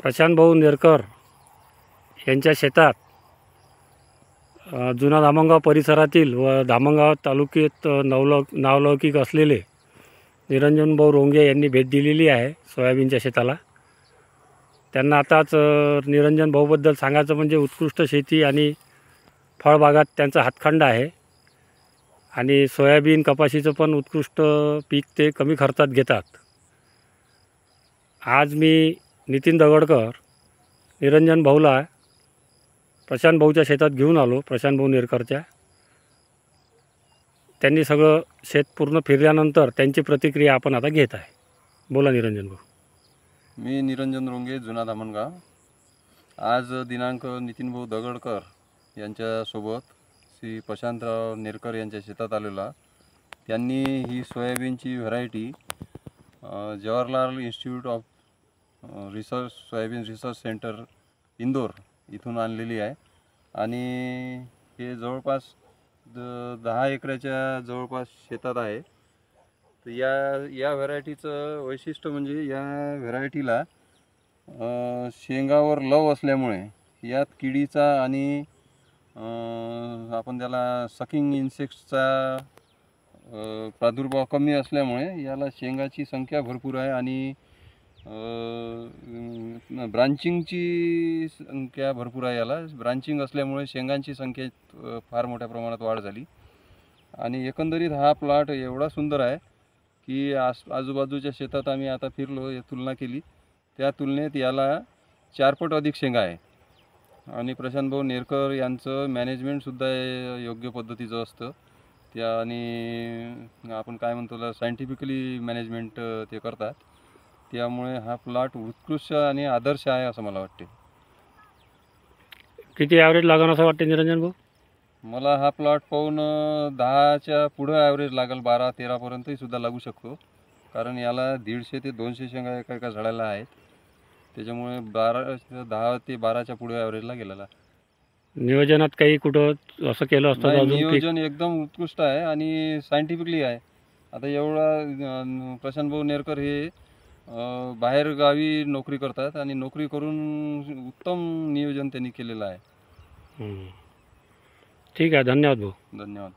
प्रशांत भाऊ नेरकर यांच्या शेतात जुना धामणगाव परिसरातील व धामणगाव तालुक्यात नावलौकिक असलेले निरंजन भाऊ रोंगे यांनी भेट दिलेली आहे सोयाबीनच्या शेताला. त्यांना आताच निरंजन भाऊबद्दल सांगायचं म्हणजे उत्कृष्ट शेती आणि फळबागात त्यांचा हातखंडा आहे आणि सोयाबीन कपाशीचं पण उत्कृष्ट पीक ते कमी खर्चात घेतात. आज मी नितीन दगडकर निरंजन भाऊला प्रशांत भाऊच्या शेतात घेऊन आलो, प्रशांत भाऊ नेरकरच्या. त्यांनी सगळं शेत पूर्ण फिरल्यानंतर त्यांची प्रतिक्रिया आपण आता घेत आहे. बोला निरंजन भाऊ. मी निरंजन रोंगे, जुना धामणगाव. आज दिनांक नितीन भाऊ दगडकर यांच्यासोबत श्री प्रशांतराव नेरकर यांच्या शेतात आलेला. त्यांनी ही सोयाबीनची variety Jawaharlal institute of research soybean research centre Indore इथून आणलेली आहे आणि हे जवळपास 10 एकराच्या जवळपास शेतात आहे. तर या व्हरायटीचं वैशिष्ट्य म्हणजे या व्हरायटीला शेंगावर लव असल्यामुळे यात किडीचा आणि आपण त्याला सकिंग इन्सेक्ट्सचा प्रादुर्भाव कमी असल्यामुळे याला शेंगाची संख्या भरपूर आहे आणि ब्रांचिंगची संख्या भरपूर आहे. याला ब्रांचिंग असल्यामुळे शेंगांची संख्येत फार मोठ्या प्रमाणात वाढ झाली आणि एकंदरीत हा प्लॉट एवढा सुंदर आहे की आजूबाजूच्या शेतात आम्ही आता फिरलो, तुलना केली, त्या तुलनेत याला 4 पट अधिक शेंगा आहे. आणि प्रशांत भाऊ नेरकर यांचं मॅनेजमेंटसुद्धा योग्य पद्धतीचं असतं. त्या आणि आपण काय म्हणतो त्याला सायंटिफिकली मॅनेजमेंट ते करतात. त्यामुळे हा प्लॉट उत्कृष्ट आणि आदर्श आहे असं मला वाटते. किती ॲव्हरेज लागेल असं वाटते निरंजन भाऊ? मला हा प्लॉट पाहून 10च्या पुढं ॲव्हरेज लागेल, 12-13पर्यंतही सुद्धा लागू शकतो. कारण याला 150 ते 200 शेंगा एका झाडाला आहेत. त्याच्यामुळे 10 ते 12च्या पुढे ॲव्हरेजला गेलेला. नियोजनात काही कुठं असं केलं असतं? नियोजन एकदम उत्कृष्ट आहे आणि सायंटिफिकली आहे. आता एवढा प्रशांत भाऊ नेरकर हे बाहेर गावी नोकरी करतात आणि नोकरी करून उत्तम नियोजन त्यांनी केलेलं आहे. ठीक आहे, धन्यवाद भाऊ. धन्यवाद.